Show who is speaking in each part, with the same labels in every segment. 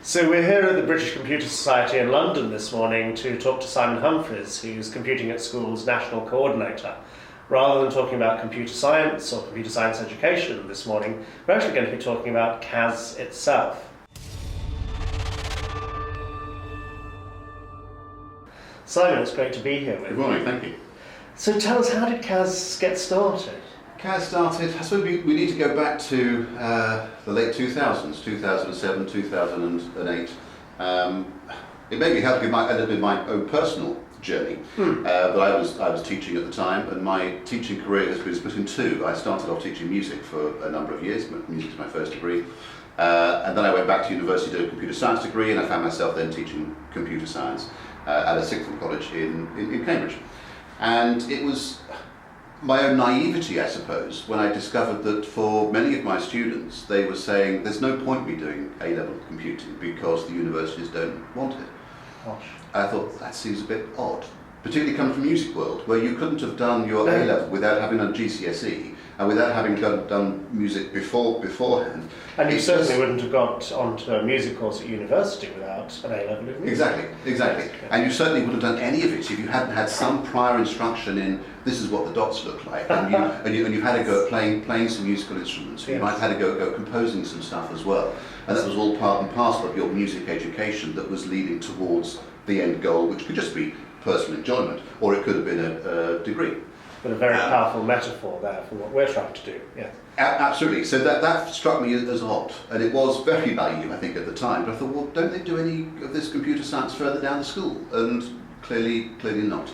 Speaker 1: So we're here at the British Computer Society in London this morning to talk to Simon Humphreys, who's Computing at School's National Coordinator. Rather than talking about computer science or computer science education this morning, we're actually going to be talking about CAS itself. Simon, it's great to be here with you.
Speaker 2: Good morning, thank you.
Speaker 1: So tell us, how did CAS get started?
Speaker 2: CAS started, I suppose we need to go back to the late 2000s, 2007, 2008. It maybe helped me a little bit my own personal journey, but I was teaching at the time, and my teaching career has been split in two. I started off teaching music for a number of years. Music is my first degree, and then I went back to university to do a computer science degree, and I found myself then teaching computer science at a sixth form college in Cambridge. And it was my own naivety, I suppose, when I discovered that for many of my students, they were saying there's no point me doing A-level computing because the universities don't want it.
Speaker 1: Gosh.
Speaker 2: I thought that seems a bit odd, particularly coming from the music world, where you couldn't have done your A-level without having done GCSE and without having done music beforehand.
Speaker 1: And you certainly wouldn't have got onto a music course at university without an A-level in music.
Speaker 2: Exactly. And you certainly wouldn't have done any of it if you hadn't had some prior instruction in this is what the dots look like, and you had to go playing some musical instruments. You might have had to go composing some stuff as well. And that was all part and parcel of your music education that was leading towards the end goal, which could just be personal enjoyment, or it could have been a degree.
Speaker 1: But a very powerful metaphor there for what we're trying to do. Yeah.
Speaker 2: Absolutely. So that struck me as odd, and it was very naive, I think, at the time. But I thought, well, don't they do any of this computer science further down the school? And clearly not.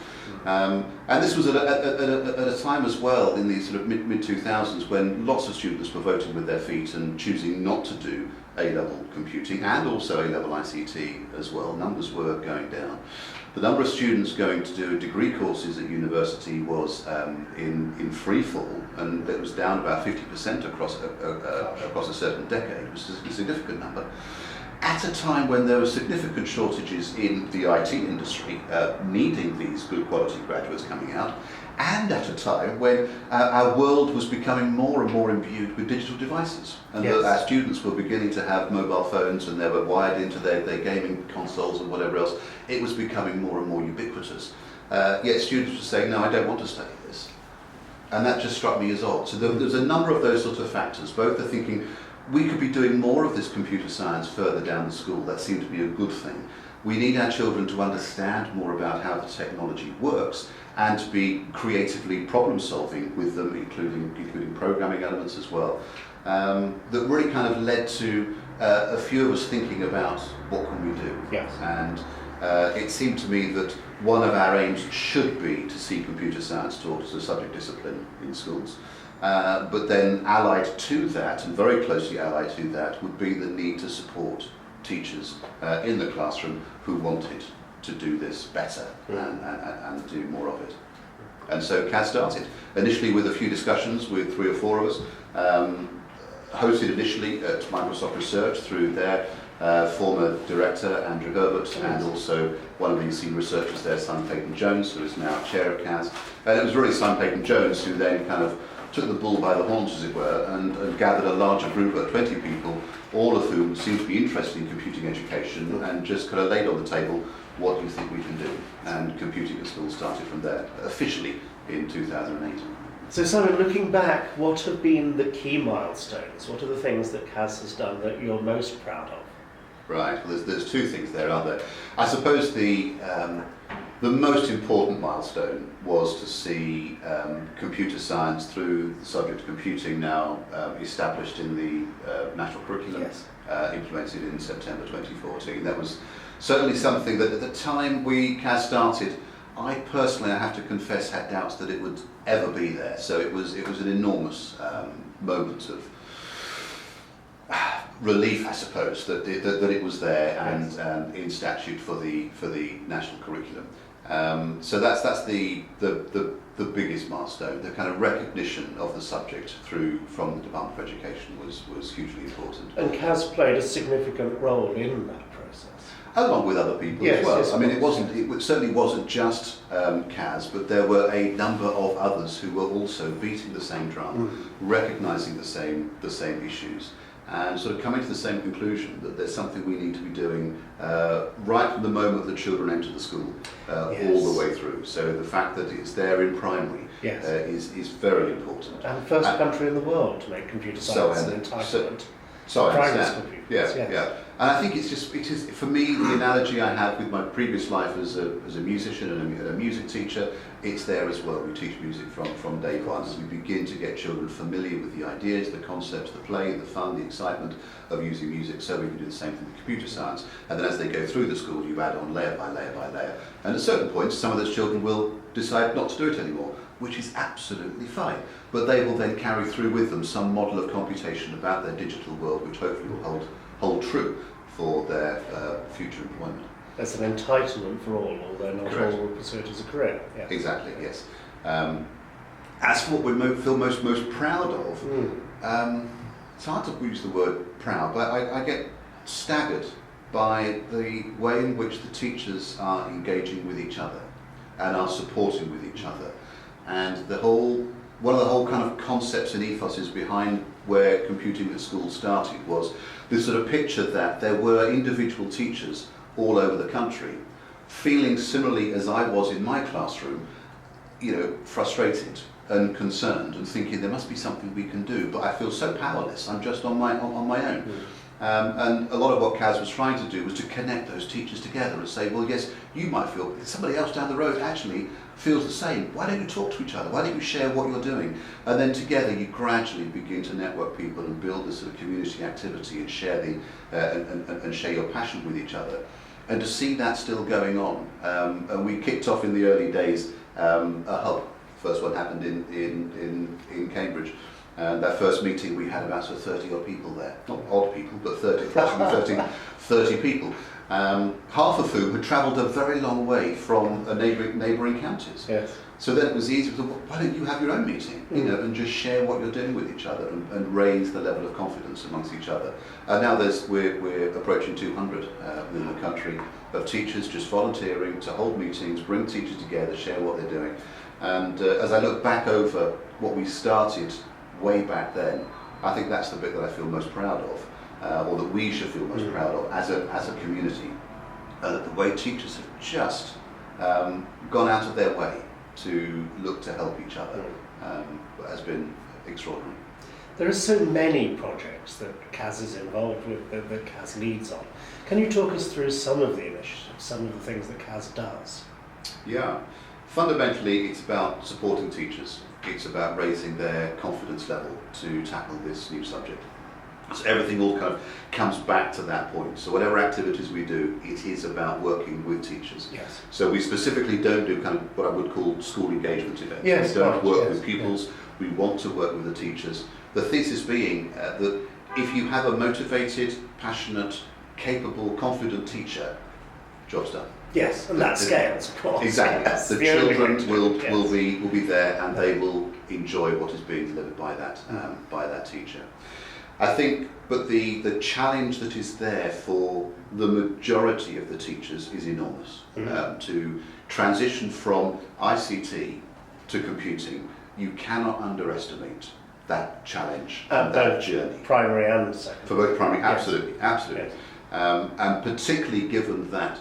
Speaker 2: And this was at a time as well in the sort of mid 2000s when lots of students were voting with their feet and choosing not to do A-level computing and also A-level ICT as well. Numbers were going down. The number of students going to do degree courses at university was in free fall, and it was down about 50% across a certain decade, which is a significant number. At a time when there were significant shortages in the IT industry, needing these good quality graduates coming out, and at a time when our world was becoming more and more imbued with digital devices, and
Speaker 1: yes.
Speaker 2: Our students were beginning to have mobile phones and they were wired into their gaming consoles and whatever else. It was becoming more and more ubiquitous. Yet students were saying, no, I don't want to study this. And that just struck me as odd. So there was a number of those sorts of factors. Both are thinking, we could be doing more of this computer science further down the school. That seemed to be a good thing. We need our children to understand more about how the technology works and to be creatively problem solving with them, including programming elements as well. That really kind of led to a few of us thinking about what can we do.
Speaker 1: Yes.
Speaker 2: And it seemed to me that one of our aims should be to see computer science taught as a subject discipline in schools. But then allied to that, and very closely allied to that, would be the need to support teachers in the classroom who wanted to do this better and do more of it. And so CAS started, initially with a few discussions with 3 or 4 of us, hosted initially at Microsoft Research through their former director, Andrew Herbert, and also one of the senior researchers there, Simon Jones, who is now chair of CAS. And it was really Simon Jones who then kind of took the bull by the horns, as it were, and gathered a larger group of 20 people, all of whom seemed to be interested in computing education, and just kind of laid on the table, what do you think we can do? And Computing at School started from there, officially in 2008.
Speaker 1: So Simon, looking back, what have been the key milestones? What are the things that CAS has done that you're most proud of?
Speaker 2: Right, well, there's 2 things there, aren't there? I suppose the most important milestone was to see computer science through the subject of computing now established in the national curriculum,
Speaker 1: yes.
Speaker 2: Implemented in September 2014. That was certainly something that at the time CAS started, I personally, I have to confess, had doubts that it would ever be there. So it was an enormous moment of relief, I suppose, that it was there and in statute for the national curriculum. So that's the biggest milestone. The kind of recognition of the subject from the Department of Education was hugely important.
Speaker 1: And CAS played a significant role in that process.
Speaker 2: Along with other people as well.
Speaker 1: Yes,
Speaker 2: I mean, it certainly wasn't just CAS, but there were a number of others who were also beating the same drum, recognising the same issues, and sort of coming to the same conclusion that there's something we need to be doing right from the moment that children enter the school, all the way through. So the fact that it's there in primary is very important.
Speaker 1: And the first country in the world to make computer science an entitlement.
Speaker 2: So I
Speaker 1: private
Speaker 2: understand.
Speaker 1: computers.
Speaker 2: Yeah. And I think it is for me the analogy I have with my previous life as a musician and a music teacher. It's there as well. We teach music from day one. So we begin to get children familiar with the ideas, the concepts, the play, the fun, the excitement of using music. So we can do the same thing with computer science. And then as they go through the school, you add on layer by layer by layer. And at certain points, some of those children will decide not to do it anymore, which is absolutely fine. But they will then carry through with them some model of computation about their digital world, which hopefully will hold true for their future employment.
Speaker 1: There's an entitlement for all, although not
Speaker 2: Correct.
Speaker 1: all will pursue it as a career. Yeah.
Speaker 2: Exactly, yes. As for what we feel most proud of, it's hard to use the word proud, but I get staggered by the way in which the teachers are engaging with each other and are supporting with each other. And one of the whole kind of concepts and ethoses behind where computing at school started was this sort of picture that there were individual teachers all over the country feeling similarly as I was in my classroom, frustrated and concerned and thinking there must be something we can do, but I feel so powerless, I'm just on my own. And a lot of what CAS was trying to do was to connect those teachers together and say, well, yes, you might feel, somebody else down the road actually feels the same. Why don't you talk to each other? Why don't you share what you're doing? And then together you gradually begin to network people and build this sort of community activity and share and share your passion with each other. And to see that still going on, and we kicked off in the early days a hub. First one happened in Cambridge. And that first meeting we had about 30 odd people there. Not odd people, but 30 people. Half of whom had travelled a very long way from neighbouring counties.
Speaker 1: Yes.
Speaker 2: So then it was easy to, why don't you have your own meeting, and just share what you're doing with each other and raise the level of confidence amongst each other. And now we're approaching 200 in the country of teachers just volunteering to hold meetings, bring teachers together, share what they're doing. And as I look back over what we started way back then, I think that's the bit that I feel most proud of, or that we should feel most proud of as a community. The way teachers have just gone out of their way to look to help each other has been extraordinary.
Speaker 1: There are so many projects that CAS is involved with, that CAS leads on. Can you talk us through some of the initiatives, some of the things that CAS does?
Speaker 2: Yeah, fundamentally it's about supporting teachers. It's about raising their confidence level to tackle this new subject. So everything all kind of comes back to that point. So whatever activities we do, it is about working with teachers.
Speaker 1: Yes.
Speaker 2: So we specifically don't do kind of what I would call school engagement events.
Speaker 1: Yes,
Speaker 2: we don't work with
Speaker 1: Yes.
Speaker 2: pupils. We want to work with the teachers. The thesis being that if you have a motivated, passionate, capable, confident teacher, job's done.
Speaker 1: Yes, and that scales, of course.
Speaker 2: Exactly.
Speaker 1: Yes,
Speaker 2: The children will be there, and they will enjoy what is being delivered by that teacher. I think, but the challenge that is there for the majority of the teachers is enormous. To transition from ICT to computing, you cannot underestimate that challenge and that journey.
Speaker 1: Primary and secondary.
Speaker 2: For both primary,
Speaker 1: Yes.
Speaker 2: absolutely.
Speaker 1: Yes.
Speaker 2: And particularly given that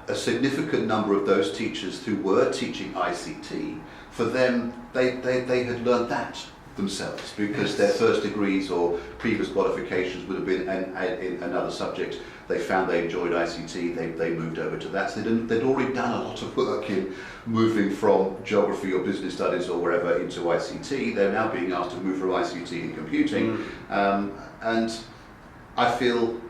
Speaker 2: a significant number of those teachers who were teaching ICT, for them, they had learned that themselves because their first degrees or previous qualifications would have been in another subject. They found they enjoyed ICT, they moved over to that. So they'd already done a lot of work in moving from geography or business studies or wherever into ICT. They're now being asked to move from ICT and computing. And I feel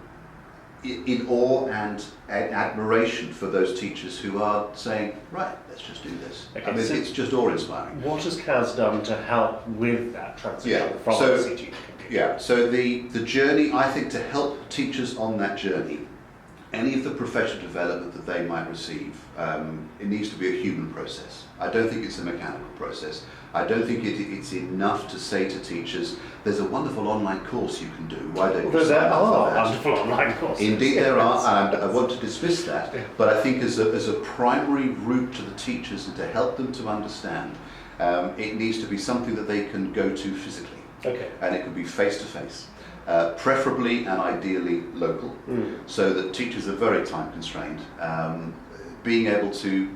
Speaker 2: in awe and admiration for those teachers who are saying, right, let's just do this.
Speaker 1: Okay,
Speaker 2: I mean,
Speaker 1: so
Speaker 2: it's just awe-inspiring.
Speaker 1: What has CAS done to help with that transition from
Speaker 2: so,
Speaker 1: ICT to computing?
Speaker 2: Yeah, so the journey, I think, to help teachers on that journey, any of the professional development that they might receive, it needs to be a human process. I don't think it's a mechanical process. I don't think it's enough to say to teachers, there's a wonderful online course you can do, why don't you sign up for that?
Speaker 1: Wonderful online courses.
Speaker 2: Indeed there are, and I want to dismiss that, but I think as a primary route to the teachers and to help them to understand, it needs to be something that they can go to physically.
Speaker 1: Okay.
Speaker 2: And it could be face to face. preferably and ideally local, so that teachers are very time constrained. Being able to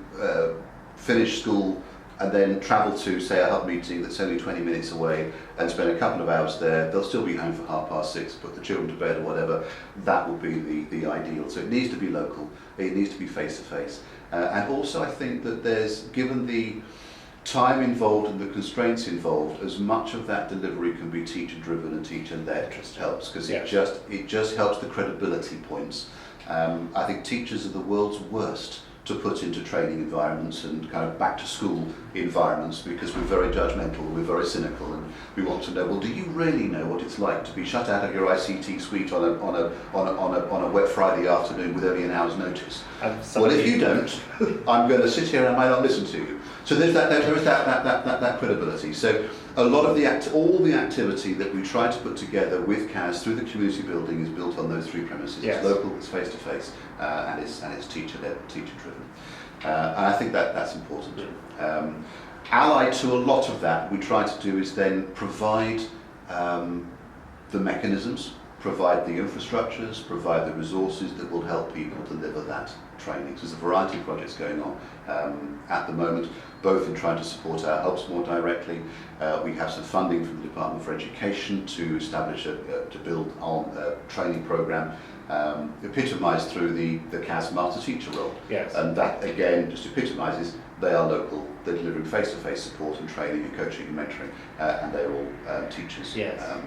Speaker 2: finish school and then travel to, say, a hub meeting that's only 20 minutes away and spend a couple of hours there, they'll still be home for 6:30, put the children to bed or whatever, that would be the ideal. So it needs to be local, it needs to be face-to-face. And also I think that given the time involved and the constraints involved, as much of that delivery can be teacher-driven and teacher-led helps, because it just helps the credibility points. I think teachers are the world's worst to put into training environments and kind of back to school environments, because we're very judgmental, we're very cynical, and we want to know, well, do you really know what it's like to be shut out of your ICT suite on a wet Friday afternoon with only an hour's notice? Well, if you don't, I'm going to sit here and I might not listen to you. So there is that credibility. So a lot of all the activity that we try to put together with CAS through the community building is built on those three premises.
Speaker 1: Yes.
Speaker 2: It's local, it's face-to-face, and it's teacher-led, teacher-driven. And I think that's important. Allied to a lot of that, we try to do is then provide the mechanisms, provide the infrastructures, provide the resources that will help people deliver that training. So there's a variety of projects going on at the moment, both in trying to support our hubs more directly. We have some funding from the Department for Education to establish to build on a training programme epitomised through the CAS Master Teacher role.
Speaker 1: Yes.
Speaker 2: And that again just epitomises they are local, they're delivering face-to-face support and training and coaching and mentoring, and they're all teachers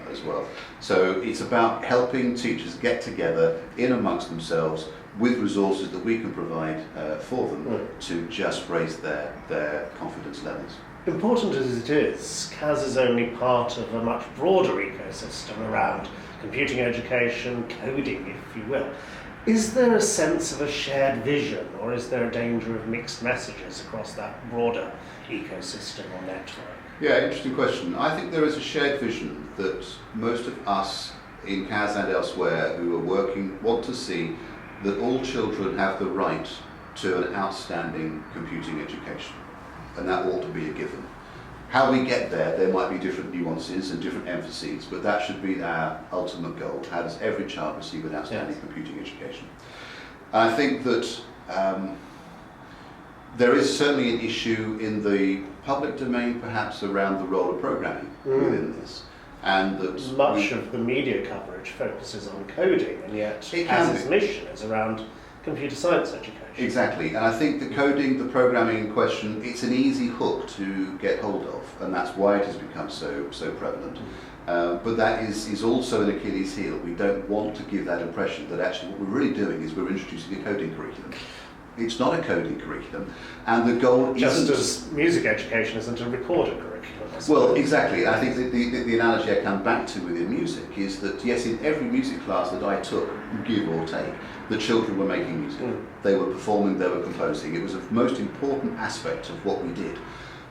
Speaker 2: as well. So it's about helping teachers get together in amongst themselves with resources that we can provide for them to just raise their confidence levels.
Speaker 1: Important as it is, CAS is only part of a much broader ecosystem around computing education, coding, if you will. Is there a sense of a shared vision, or is there a danger of mixed messages across that broader ecosystem or network?
Speaker 2: Yeah, interesting question. I think there is a shared vision that most of us in CAS and elsewhere who are working want to see that all children have the right to an outstanding computing education, and that ought to be a given. How we get there might be different nuances and different emphases, but that should be our ultimate goal. How does every child receive an outstanding computing education? And I think that there is certainly an issue in the public domain, perhaps, around the role of programming within this. And that
Speaker 1: much of the media coverage focuses on coding, and yet CAS's mission is around computer science education.
Speaker 2: Exactly, and I think the coding, the programming in question, it's an easy hook to get hold of, and that's why it has become so prevalent. But that is also an Achilles heel. We don't want to give that impression that actually what we're really doing is we're introducing a coding curriculum. It's not a coding curriculum, and the goal
Speaker 1: just
Speaker 2: isn't...
Speaker 1: as music education isn't a recorded curriculum.
Speaker 2: Well, exactly. I think that the analogy I come back to within music is that, yes, in every music class that I took, give or take, the children were making music. They were performing, they were composing. It was the most important aspect of what we did.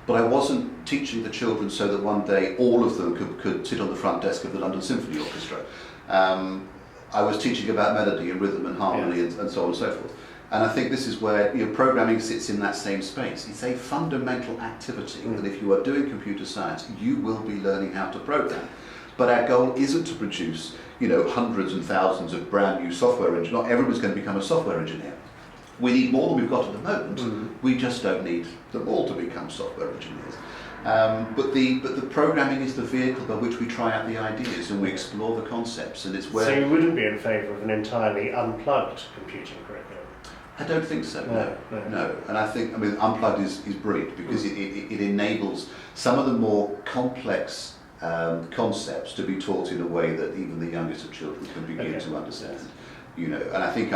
Speaker 2: But I wasn't teaching the children so that one day all of them could sit on the front desk of the London Symphony Orchestra. I was teaching about melody and rhythm and harmony and so on and so forth. And I think this is where programming sits in that same space. It's a fundamental activity that if you are doing computer science, you will be learning how to program. But our goal isn't to produce hundreds and thousands of brand new software engineers. Not everyone's going to become a software engineer. We need more than we've got at the moment. We just don't need them all to become software engineers. But the programming is the vehicle by which we try out the ideas and we explore the concepts, and it's where...
Speaker 1: So you wouldn't be in favour of an entirely unplugged computing curriculum?
Speaker 2: I don't think so, no. And I think, unplugged is brilliant because it enables some of the more complex concepts to be taught in a way that even the youngest of children can begin to understand. Yes. And I think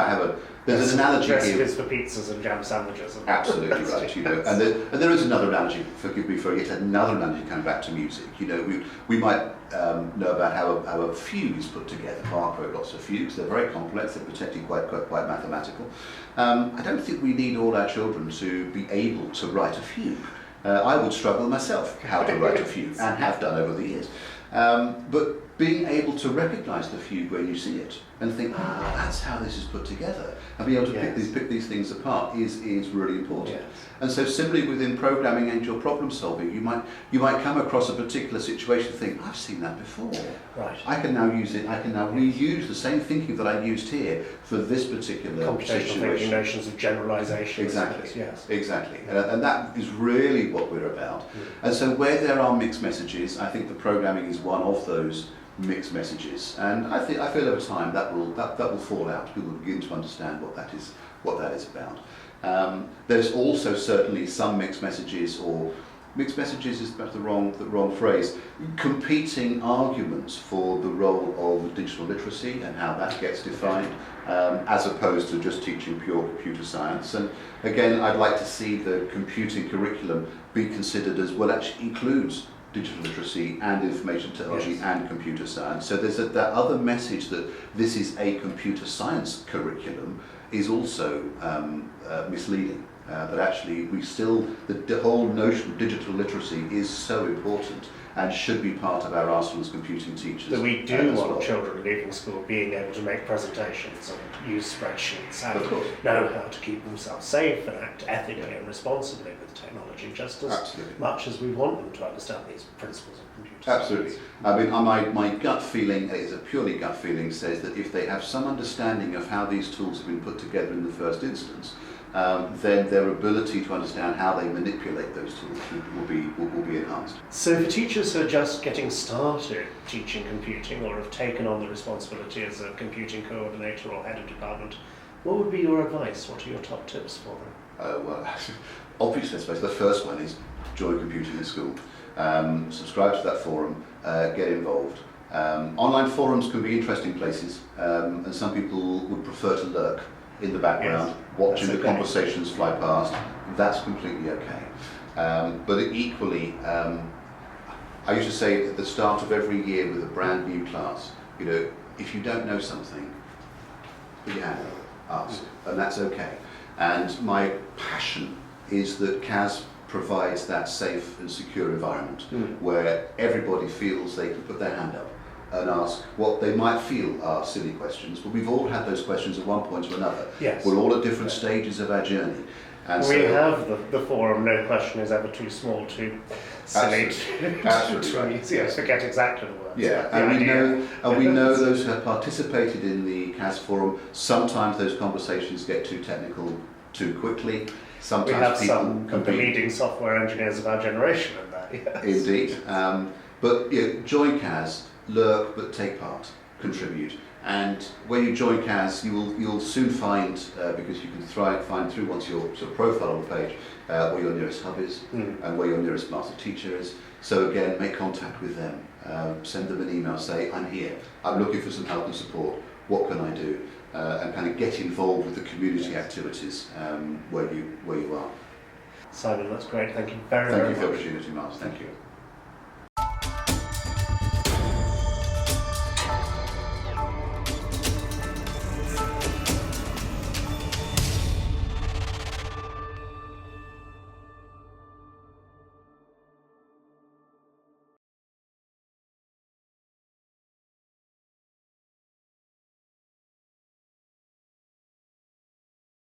Speaker 2: there's an analogy here.
Speaker 1: Recipes for pizzas and jam sandwiches.
Speaker 2: Absolutely right. And there is another analogy. Forgive me for yet another analogy coming back to music. We might know about how a fugue is put together. Bach wrote lots of fugues. They're very complex. They're potentially quite mathematical. I don't think we need all our children to be able to write a fugue. I would struggle myself how to write a fugue, and have done over the years. But being able to recognise the fugue when you see it and think, that's how this is put together, and be able to pick these things apart is really important.
Speaker 1: Yes.
Speaker 2: And so similarly within programming and your problem solving, you might come across a particular situation and think, I've seen that before.
Speaker 1: Right.
Speaker 2: I can now use it, I can now reuse the same thinking that I used here for this particular
Speaker 1: Computational
Speaker 2: situation.
Speaker 1: thinking, notions of generalisation.
Speaker 2: Exactly.
Speaker 1: Yes.
Speaker 2: Exactly. And that is really what we're about. And so where there are mixed messages, I think the programming is one of those mixed messages. And I feel over time that will fall out. People will begin to understand what that is about. There's also certainly some mixed messages, or mixed messages is perhaps the wrong phrase, competing arguments for the role of digital literacy and how that gets defined, as opposed to just teaching pure computer science. And again, I'd like to see the computing curriculum be considered as, well, actually includes digital literacy and information technology and computer science. So there's that other message that this is a computer science curriculum is also misleading. That actually the whole notion of digital literacy is so important and should be part of our arsenal as computing teachers.
Speaker 1: That we do want children leaving school being able to make presentations and use spreadsheets and know how to keep themselves safe and act ethically and responsibly with technology, just as much as we want them to understand these principles of computer science.
Speaker 2: Absolutely. I mean, my gut feeling, it is a purely gut feeling, says that if they have some understanding of how these tools have been put together in the first instance, then their ability to understand how they manipulate those tools will be enhanced.
Speaker 1: So for teachers who are just getting started teaching computing or have taken on the responsibility as a computing coordinator or head of department, what would be your advice? What are your top tips for them?
Speaker 2: Well, obviously, I suppose the first one is join computing in school. Subscribe to that forum, get involved. Online forums can be interesting places, and some people would prefer to lurk in the background, watching the conversations fly past. That's completely okay. But equally, I used to say at the start of every year with a brand new class, if you don't know something, put your hand up, ask, and that's okay. And my passion is that CAS provides that safe and secure environment where everybody feels they can put their hand up and ask what they might feel are silly questions, but we've all had those questions at one point or another.
Speaker 1: Yes.
Speaker 2: We're all at different stages of our journey. And
Speaker 1: we have the forum, no question is ever too small, too silly, to forget exactly the words.
Speaker 2: Yeah, and we know those who have participated in the CAS forum, sometimes those conversations get too technical too quickly. Sometimes
Speaker 1: we have
Speaker 2: people
Speaker 1: some of the leading software engineers of our generation in that. Yes.
Speaker 2: Indeed. But join CAS, lurk but take part, contribute. And when you join CAS, you'll soon find, because you can find through once your sort of profile on the page, where your nearest hub is and where your nearest master teacher is. So again, make contact with them. Send them an email, say, I'm here, I'm looking for some help and support, what can I do? And kind of get involved with the community activities where you are.
Speaker 1: Simon, that's great. Thank you very much.
Speaker 2: Thank you for the opportunity, Miles. Thank you.